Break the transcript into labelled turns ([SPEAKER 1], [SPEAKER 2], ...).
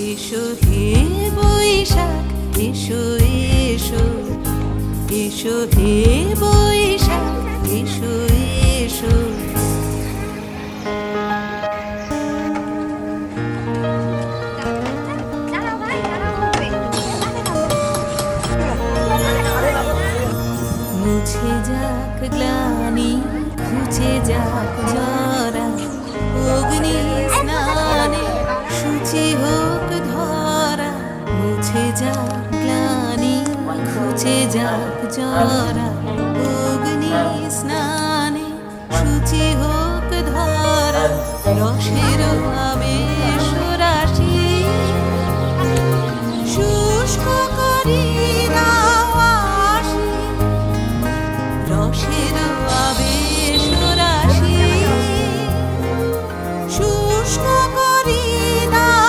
[SPEAKER 1] এসো হে বৈশাখ, এসো এসো, এসো হে বৈশাখ, এসো এসো। মুছে যাক গ্লানি, ঘুচে যাক জরা, অগ্নি স্নানে শুচি হোক ধরা। মুছে যাক গ্লানি, ঘুচে যাক জরা, অগ্নি স্নানে শুচি হোক ধরা। রসের আবেশ